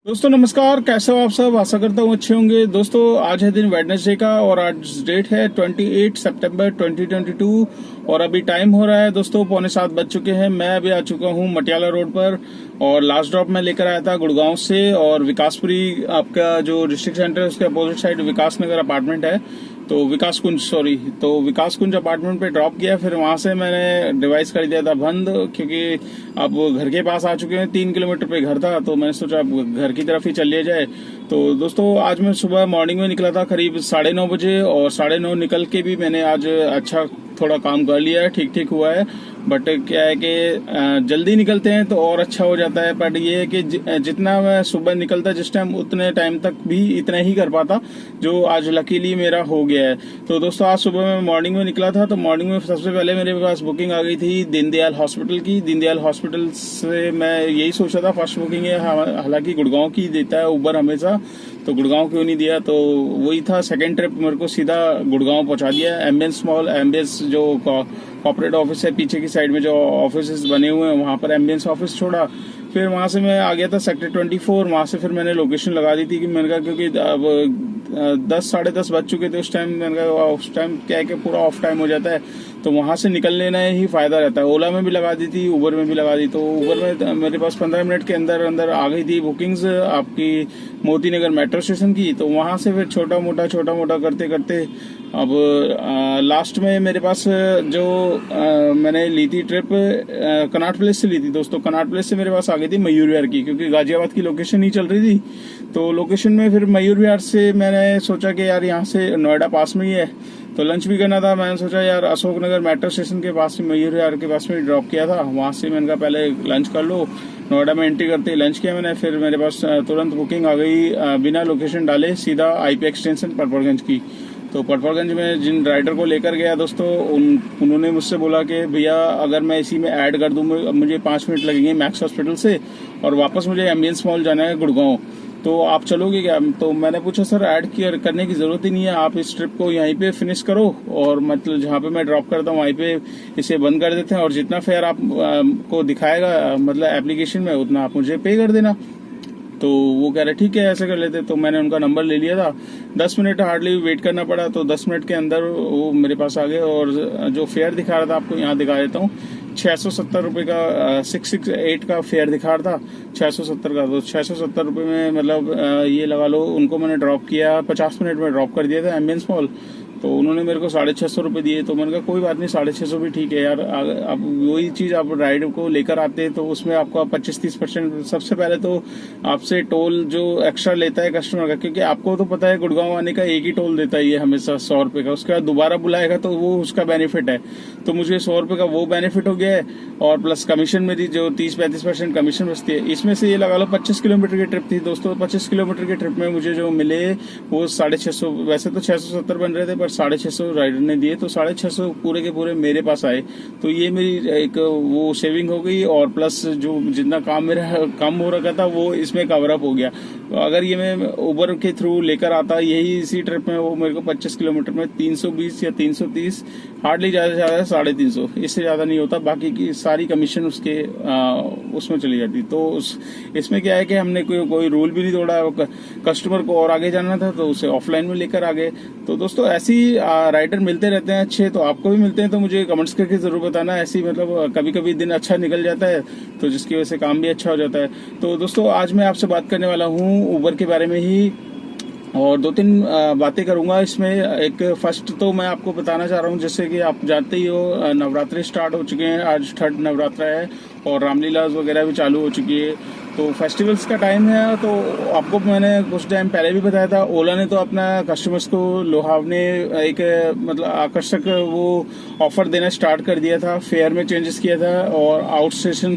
दोस्तों नमस्कार, कैसे हो आप सब। आशा करता हूँ अच्छे होंगे। दोस्तों आज है दिन वेडनेसडे का और आज डेट है 28 सितंबर 2022 और अभी टाइम हो रहा है दोस्तों 6:45 बज चुके हैं। मैं अभी आ चुका हूँ मटियाला रोड पर और लास्ट ड्रॉप मैं लेकर आया था गुड़गांव से और विकासपुरी आपका जो डिस्ट्रिक्ट सेंटर है उसके अपोजिट साइड विकास नगर अपार्टमेंट है तो विकास कुंज अपार्टमेंट पे ड्रॉप किया। फिर वहां से मैंने डिवाइस कर दिया था बंद क्योंकि अब घर के पास आ चुके हैं। 3 किलोमीटर पे घर था तो मैंने सोचा अब घर की तरफ ही चल लिया जाए। तो दोस्तों आज मैं सुबह मॉर्निंग में निकला था करीब 9:30 बजे और 9:30 निकल के भी मैंने आज अच्छा थोड़ा काम कर लिया है, ठीक ठीक हुआ है। बट क्या है कि जल्दी निकलते हैं तो और अच्छा हो जाता है। बट ये है कि जितना मैं सुबह निकलता जिस टाइम उतने टाइम तक भी इतना ही कर पाता जो आज लकीली मेरा हो गया है। तो दोस्तों आज सुबह मैं मॉर्निंग में निकला था तो मॉर्निंग में सबसे पहले मेरे पास बुकिंग आ गई थी दीनदयाल हॉस्पिटल की। दीनदयाल हॉस्पिटल से मैं यही सोचा था फर्स्ट बुकिंग है, हालांकि गुड़गांव की देता है उबर हमेशा, तो गुड़गांव क्यों नहीं दिया। तो वही था सेकंड ट्रिप मेरे को सीधा गुड़गांव पहुंचा दिया। एम्बियंस मॉल, एम्बियंस जो कॉर्पोरेट ऑफिस है पीछे की साइड में जो ऑफिस बने हुए हैं वहां पर एम्बियंस ऑफिस छोड़ा। फिर वहां से मैं आ गया था सेक्टर 24। वहां से फिर मैंने लोकेशन लगा दी थी कि मैंने कहा क्योंकि अब 10 साढ़े 10 बज चुके थे उस टाइम। मैंने कहा उस टाइम क्या है कि पूरा ऑफ टाइम हो जाता है तो वहां से निकल लेना ही फायदा रहता है। ओला में भी लगा दी थी, उबर में भी लगा दी। तो उबर में मेरे पास 15 मिनट के अंदर अंदर आ गई थी बुकिंग्स आपकी मोती नगर मेट्रो स्टेशन की। तो वहां से फिर छोटा मोटा करते करते अब लास्ट में मेरे पास जो मैंने ली थी ट्रिप कनाट प्लेस से ली थी दोस्तों। कनाट प्लेस से मेरे पास आ गई थी मयूर विहार की क्योंकि गाजियाबाद की लोकेशन नहीं चल रही थी। तो लोकेशन में फिर मयूर विहार से मैंने सोचा कि यार यहाँ से नोएडा पास में ही है तो लंच भी करना था। मैंने सोचा यार अशोक नगर मेट्रो स्टेशन के पास में मयूर विहार के पास में ड्रॉप किया था। वहां से मैंने कहा पहले लंच कर लो। नोएडा में एंट्री करते ही लंच किया मैंने। फिर मेरे पास तुरंत बुकिंग आ गई बिना लोकेशन डाले सीधा आईपी एक्सटेंशन पटवारगंज की। तो पटवारगंज में जिन राइडर को लेकर गया दोस्तों उन्होंने मुझसे बोला कि भैया अगर मैं इसी में ऐड कर दूं मुझे 5 मिनट लगेंगे मैक्स हॉस्पिटल से और वापस मुझे एम्बियंस मॉल जाना है गुड़गांव, तो आप चलोगे क्या। तो मैंने पूछा सर ऐड करने की जरूरत ही नहीं है, आप इस ट्रिप को यहीं पे फिनिश करो और मतलब जहाँ पे मैं ड्रॉप करता हूँ वहीं पे इसे बंद कर देते हैं और जितना फेयर आप को दिखाएगा मतलब एप्लीकेशन में उतना आप मुझे पे कर देना। तो वो कह रहे ठीक है ऐसे कर लेते। तो मैंने उनका नंबर ले लिया था। 10 मिनट हार्डली वेट करना पड़ा तो 10 मिनट के अंदर वो मेरे पास आ गए और जो फेयर दिखा रहा था आपको यहाँ दिखा देता हूँ 670 रुपये का 668 का फेयर दिखा रहा था 670 का। तो 670 रुपये में मतलब ये लगा लो उनको मैंने ड्रॉप किया 50 मिनट में ड्रॉप कर दिया था एम्बियंस मॉल। तो उन्होंने मेरे को 650 रुपये दिए। तो मैंने कहा कोई बात नहीं 650 भी ठीक है यार। अब वही चीज आप राइड को लेकर आते हैं तो उसमें आपका 25-30% सबसे पहले तो आपसे टोल जो एक्स्ट्रा लेता है कस्टमर का, क्योंकि आपको तो पता है गुड़गांव आने का एक ही टोल देता है ये हमेशा 100 रुपये का। उसके बाद दोबारा बुलाएगा तो वो उसका बेनिफिट है। तो मुझे 100 रुपये का वो बेनिफिट हो गया है और प्लस कमीशन मेरी जो 30-35% कमीशन बचती है। इसमें से ये लगा लो 25 किलोमीटर की ट्रिप थी दोस्तों। 25 किलोमीटर की ट्रिप में मुझे जो मिले वो 650, वैसे तो 670 बन रहे थे पर 650 राइडर ने दिए तो 650 पूरे के पूरे मेरे पास आए। तो ये मेरी एक वो सेविंग हो गई और प्लस जो जितना काम मेरा कम हो रखा था वो इसमें कवर अप हो गया। तो अगर ये मैं उबर के थ्रू लेकर आता यही इसी ट्रिप में वो मेरे को 25 किलोमीटर में 320 या 330 हार्डली ज्यादा से ज्यादा 350 इससे ज्यादा नहीं होता। बाकी की सारी कमीशन उसके उसमें चली जाती। तो इसमें क्या है कि हमने कोई रूल भी नहीं तोड़ा। कस्टमर को और आगे जाना था तो उसे ऑफलाइन में लेकर आ गए। तो दोस्तों ऐसी राइडर मिलते रहते हैं अच्छे, तो आपको भी मिलते हैं तो मुझे कमेंट्स करके जरूर बताना। ऐसी मतलब कभी कभी दिन अच्छा निकल जाता है तो जिसकी वजह से काम भी अच्छा हो जाता है। तो दोस्तों आज मैं आपसे बात करने वाला हूँ उबर के बारे में ही और 2-3 बातें करूंगा इसमें। एक फर्स्ट तो मैं आपको बताना चाह रहा हूँ जैसे कि आप जानते ही हो नवरात्रि स्टार्ट हो चुके हैं। आज 3rd नवरात्रा है और रामलीला वगैरह भी चालू हो चुकी है तो फेस्टिवल्स का टाइम है। तो आपको मैंने कुछ टाइम पहले भी बताया था ओला ने तो अपना कस्टमर्स को लुभावने एक मतलब आकर्षक वो ऑफर देना स्टार्ट कर दिया था। फेयर में चेंजेस किया था और आउट स्टेशन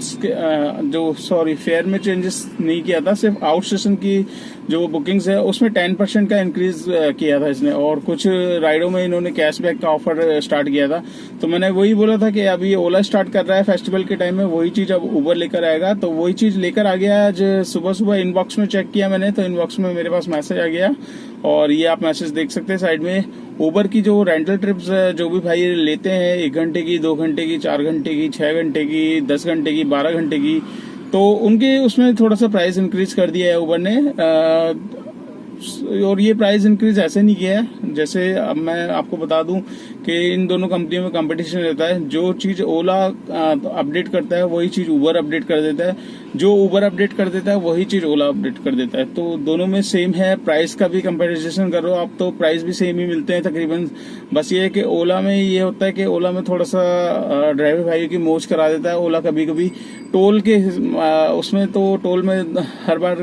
फेयर में चेंजेस नहीं किया था, सिर्फ आउट स्टेशन की जो बुकिंग्स है उसमें 10% का इंक्रीज किया था इसने और कुछ राइडों में इन्होंने कैशबैक का ऑफर स्टार्ट किया था। तो मैंने वही बोला था कि अभी ओला स्टार्ट कर रहा है फेस्टिवल के टाइम में, वही चीज अब उबर लेकर आएगा। तो वही चीज लेकर आ गया। आज सुबह इनबॉक्स में चेक किया मैंने तो इनबॉक्स में मेरे पास मैसेज आ गया और ये आप मैसेज देख सकते हैं साइड में। उबर की जो रेंटल ट्रिप्स जो भी भाई लेते हैं 1 घंटे की, 2 घंटे की, 4 घंटे की, 6 घंटे की, 10 घंटे की, 12 घंटे की, तो उनके उसमें थोड़ा सा प्राइस इंक्रीज कर दिया है उबर ने। और ये प्राइस इंक्रीज ऐसे नहीं किया है, जैसे अब मैं आपको बता दूं कि इन दोनों कंपनियों में कंपटीशन रहता है। जो चीज ओला अपडेट करता है वही चीज उबर अपडेट कर देता है, जो उबर अपडेट कर देता है वही चीज ओला अपडेट कर देता है। तो दोनों में सेम है। प्राइस का भी कंपैरिजन करो आप तो प्राइस भी सेम ही मिलते हैं तकरीबन। बस ये है कि ओला में ये होता है कि ओला में थोड़ा सा ड्राइवर भाई की मौज करा देता है ओला कभी कभी टोल के उसमें। तो टोल में हर बार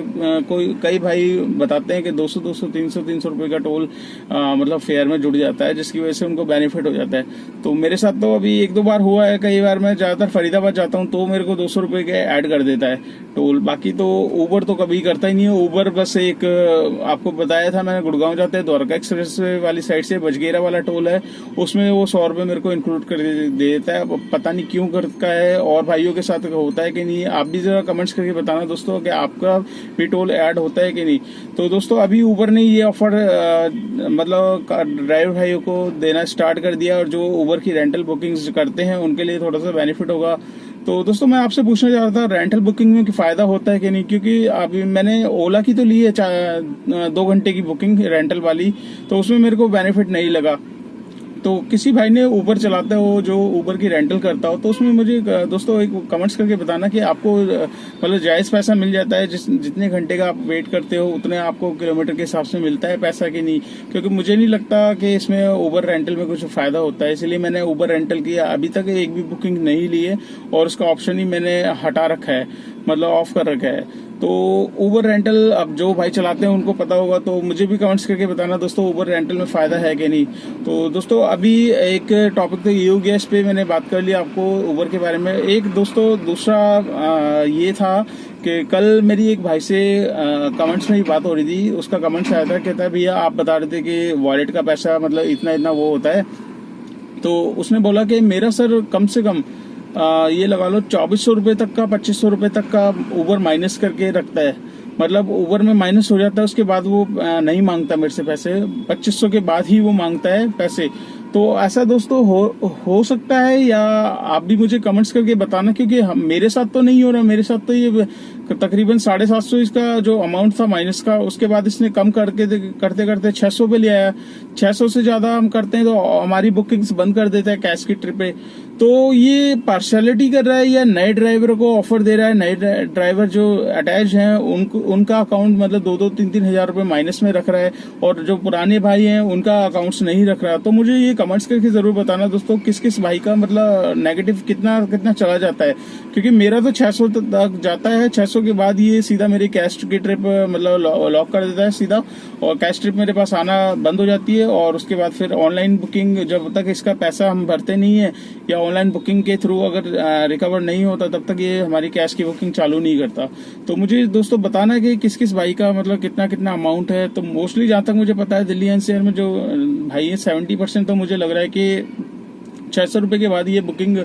कई भाई बताते हैं कि 200 300 रुपए का टोल मतलब फेयर में जुड़ जाता है, जिसकी वजह से उनको बेनिफिट हो जाता है। तो मेरे साथ तो अभी 1-2 बार हुआ है। कई बार मैं ज्यादातर फरीदाबाद जाता हूँ तो मेरे को 200 रुपए के ऐड कर देता है टोल। बाकी तो ऊबर तो कभी करता ही नहीं है। ऊबर बस एक आपको बताया था मैंने, गुड़गांव जाते हैं द्वारका एक्सप्रेस वाली साइड से बजगेरा वाला टोल है, उसमें वो 100 रुपए मेरे को इंक्लूड कर देता है। पता नहीं क्यों करता है और भाइयों के साथ होता है कि नहीं। आप भी जरा कमेंट्स करके बताना दोस्तों कि आपका भी टोल ऐड होता है कि नहीं। तो दोस्तों अभी ऊबर ने ये ऑफर मतलब ड्राइवर भाइयों को देना स्टार्ट कर दिया, और जो ऊबर की रेंटल बुकिंग्स करते हैं उनके लिए थोड़ा सा बेनिफिट होगा। तो दोस्तों मैं आपसे पूछना चाह रहा था रेंटल बुकिंग में फायदा होता है कि नहीं, क्योंकि अभी मैंने ओला की तो ली है 2 घंटे की बुकिंग रेंटल वाली, तो उसमें मेरे को बेनिफिट नहीं लगा। तो किसी भाई ने ऊबर चलाता हो जो ऊबर की रेंटल करता हो तो उसमें मुझे दोस्तों एक कमेंट्स करके बताना कि आपको मतलब जायज पैसा मिल जाता है, जितने घंटे का आप वेट करते हो उतने आपको किलोमीटर के हिसाब से मिलता है पैसा कि नहीं। क्योंकि मुझे नहीं लगता कि इसमें ऊबर रेंटल में कुछ फायदा होता है, इसलिए मैंने ऊबर रेंटल की अभी तक एक भी बुकिंग नहीं ली है और उसका ऑप्शन ही मैंने हटा रखा है, मतलब ऑफ कर रखा है। तो ऊबर रेंटल अब जो भाई चलाते हैं उनको पता होगा, तो मुझे भी कमेंट्स करके बताना दोस्तों ऊबर रेंटल में फायदा है कि नहीं। तो दोस्तों अभी एक टॉपिक तो ये हो गया, इस पे मैंने बात कर लिया आपको ऊबर के बारे में। एक दोस्तों दूसरा ये था कि कल मेरी एक भाई से कमेंट्स में ही बात हो रही थी। उसका कमेंट्स आया था, कहता है भैया आप बता रहे थे कि वॉलेट का पैसा मतलब इतना इतना वो होता है। तो उसने बोला कि मेरा सर कम से कम ये लगा लो 2400 रुपए तक का 2500 रुपए तक का ऊबर माइनस करके रखता है। मतलब ऊबर में माइनस हो जाता है, उसके बाद वो नहीं मांगता मेरे से पैसे, 2500 के बाद ही वो मांगता है पैसे। तो ऐसा दोस्तों हो सकता है, या आप भी मुझे कमेंट्स करके बताना, क्योंकि मेरे साथ तो नहीं हो रहा। मेरे साथ तो ये तकरीबन 750 इसका जो अमाउंट था माइनस का, उसके बाद इसने कम करते करते 600 पे ले आया। 600 से ज्यादा हम करते हैं तो हमारी बुकिंग्स बंद कर देता है कैश की ट्रिप पे। तो ये पार्शियलिटी कर रहा है या नए ड्राइवरों को ऑफर दे रहा है। नए ड्राइवर जो अटैच हैं उनका अकाउंट मतलब 2-3 हजार रुपए माइनस में रख रहा है, और जो पुराने भाई हैं उनका अकाउंट्स नहीं रख रहा। तो मुझे ये कमेंट्स करके जरूर बताना दोस्तों किस किस भाई का मतलब नेगेटिव कितना कितना चला जाता है, क्योंकि मेरा तो 600 तक जाता है। 600 के बाद ये सीधा मेरी कैश की ट्रिप मतलब लॉक कर देता है सीधा, और कैश ट्रिप मेरे पास आना बंद हो जाती है। और उसके बाद फिर ऑनलाइन बुकिंग जब तक इसका पैसा हम भरते नहीं है या ऑनलाइन बुकिंग के थ्रू अगर रिकवर नहीं होता तब तक ये हमारी कैश की बुकिंग चालू नहीं करता। तो मुझे दोस्तों बताना कि किस किस भाई का मतलब कितना कितना अमाउंट है। तो मोस्टली जहां तक मुझे पता है दिल्ली एनसीआर में जो भाई है 70% तो मुझे लग रहा है कि 600 रुपए के बाद ये बुकिंग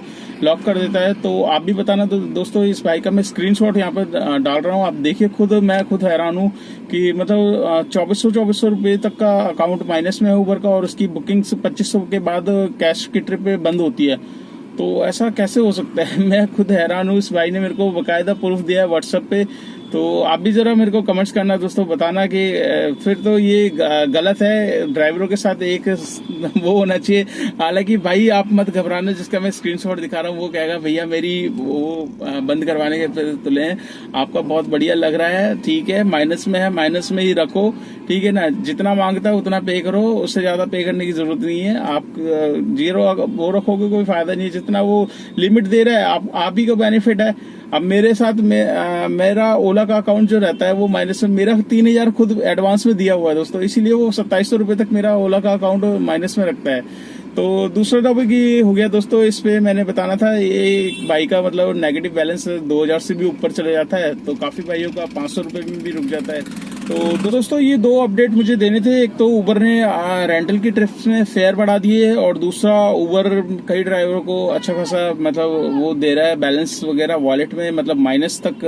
लॉक कर देता है। तो आप भी बताना। तो दोस्तों इस बाइक का मैं स्क्रीनशॉट यहाँ पर डाल रहा हूँ, आप देखिए खुद। मैं खुद हैरान हूँ कि मतलब 2400 रुपए तक का अकाउंट माइनस में है ऊबर का, और उसकी बुकिंग्स 2500 के बाद कैश की ट्रिप पे बंद होती है। तो ऐसा कैसे हो सकता है? मैं खुद हैरान हूँ। इस भाई ने मेरे को बकायदा प्रूफ दिया है व्हाट्सएप पे। तो आप भी जरा मेरे को कमेंट्स करना दोस्तों, बताना कि फिर तो ये गलत है। ड्राइवरों के साथ एक वो होना चाहिए। हालांकि भाई आप मत घबराना, जिसका मैं स्क्रीनशॉट दिखा रहा हूँ वो कहेगा भैया मेरी वो बंद करवाने के तुले हैं, आपका बहुत बढ़िया लग रहा है, ठीक है माइनस में है, माइनस में ही रखो, ठीक है ना। जितना मांगता है उतना पे करो, उससे ज्यादा पे करने की जरूरत नहीं है। आप 0 वो रखोगे कोई फायदा नहीं है। जितना वो लिमिट दे रहा है आप ही को बेनिफिट है। अब मेरे साथ मेरा ओला का अकाउंट जो रहता है वो माइनस में, मेरा 3000 खुद एडवांस में दिया हुआ है दोस्तों, इसीलिए वो 2700 रुपए तक मेरा ओला का अकाउंट माइनस में रखता है। तो दूसरा टॉपिक ये हो गया दोस्तों, इस पे मैंने बताना था ये बाइक का मतलब नेगेटिव बैलेंस 2000 से भी ऊपर चले जाता है, तो काफी भाइयों का 500 रुपए में भी रुक जाता है। तो दोस्तों ये दो अपडेट मुझे देने थे। एक तो उबर ने रेंटल की ट्रिप्स में फेयर बढ़ा दिए है, और दूसरा उबर कई ड्राइवरों को अच्छा खासा मतलब वो दे रहा है बैलेंस वगैरह वॉलेट में, मतलब माइनस तक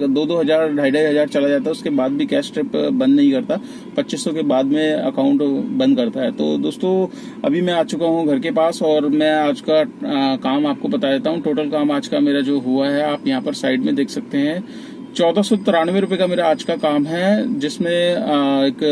2-2 हज़ार 2,500 चला जाता है, उसके बाद भी कैश ट्रिप बंद नहीं करता, 2500 के बाद में अकाउंट बंद करता है। तो दोस्तों अभी मैं आ चुका हूँ घर के पास, और मैं आज का काम आपको बता देता हूँ। टोटल काम आज का मेरा जो हुआ है आप यहाँ पर साइड में देख सकते हैं। 1493 रुपए का मेरा आज का काम है, जिसमें एक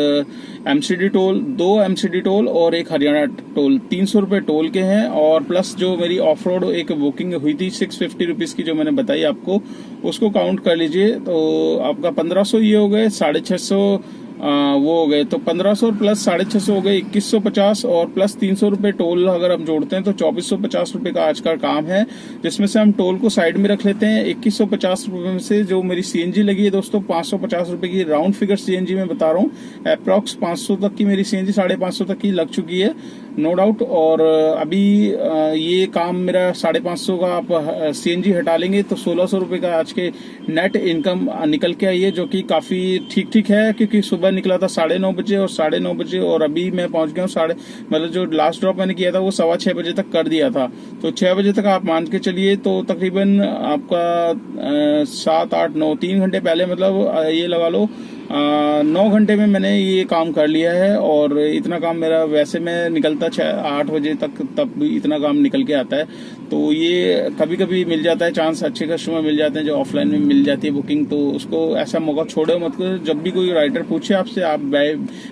एमसीडी टोल, 2 एमसीडी टोल और एक हरियाणा टोल, 300 रुपए टोल के हैं, और प्लस जो मेरी ऑफ रोड एक बुकिंग हुई थी 650 रुपीज की जो मैंने बताई आपको, उसको काउंट कर लीजिए। तो आपका 1500 ये हो गए, 650 वो हो गए, तो 1500 प्लस 650 हो गए 2150, और प्लस 300 रुपए टोल अगर हम जोड़ते हैं तो 2450 रुपए का आज का काम है, जिसमें से हम टोल को साइड में रख लेते हैं। 2150 रुपए में से जो मेरी सीएनजी लगी है दोस्तों 550 रुपए की, राउंड फिगर सीएनजी में बता रहा हूँ, अप्रॉक्स 500 तक की मेरी सीएनजी 550 तक की लग चुकी है, नो डाउट। और अभी ये काम मेरा 550 का आप सीएनजी हटा लेंगे तो 1600 रुपए का आज के नेट इनकम निकल के आई है, जो कि काफी ठीक है, क्योंकि सुबह निकला था 9:30 बजे और 9:30 बजे, और अभी मैं पहुंच गया हूँ मतलब जो लास्ट ड्रॉप मैंने किया था वो 6:15 बजे तक कर दिया था। तो 6 बजे तक आप मान के चलिए, तो तकरीबन आपका 7, 8, 9, 3 घंटे पहले, मतलब ये लगा लो 9 घंटे में मैंने ये काम कर लिया है। और इतना काम मेरा वैसे मैं निकलता 8 बजे तक, तब भी इतना काम निकल के आता है। तो ये कभी कभी मिल जाता है चांस, अच्छे कस्टमर मिल जाते हैं जो ऑफलाइन में मिल जाती है बुकिंग, तो उसको ऐसा मौका छोड़ो मत करो। जब भी कोई राइडर पूछे आपसे, आप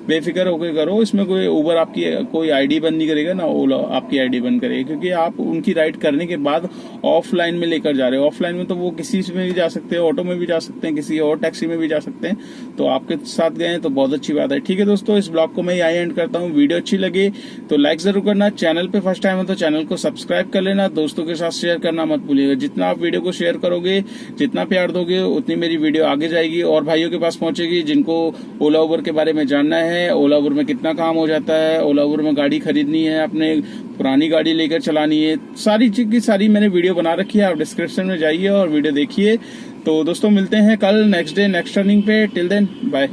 बेफिक्र होकर करो। इसमें कोई उबर आपकी कोई आईडी बंद नहीं करेगा, ना ओला आपकी आईडी बंद करेगा, क्योंकि आप उनकी राइड करने के बाद ऑफलाइन में लेकर जा रहे हो। ऑफलाइन में तो वो किसी में भी जा सकते हैं, ऑटो में भी जा सकते हैं, किसी और टैक्सी में भी जा सकते हैं, तो आपके साथ गए हैं तो बहुत अच्छी बात है। ठीक है दोस्तों, इस ब्लॉग को मैं यही एंड करता हूँ। वीडियो अच्छी लगे तो लाइक जरूर करना, चैनल पे फर्स्ट टाइम हो तो चैनल को सब्सक्राइब कर लेना, दोस्तों के साथ शेयर करना मत भूलिएगा। जितना आप वीडियो को शेयर करोगे, जितना प्यार दोगे, उतनी मेरी वीडियो आगे जाएगी और भाइयों के पास पहुंचेगी जिनको ओला उबर के बारे में जानना है, ओला उबर में कितना काम हो जाता है, ओला उबर में गाड़ी खरीदनी है, अपने पुरानी गाड़ी लेकर चलानी है, सारी चीज की सारी मैंने वीडियो बना रखी है। आप डिस्क्रिप्शन में जाइए और वीडियो देखिए। तो दोस्तों मिलते हैं कल नेक्स्ट डे नेक्स्ट टर्निंग पे। Till then bye.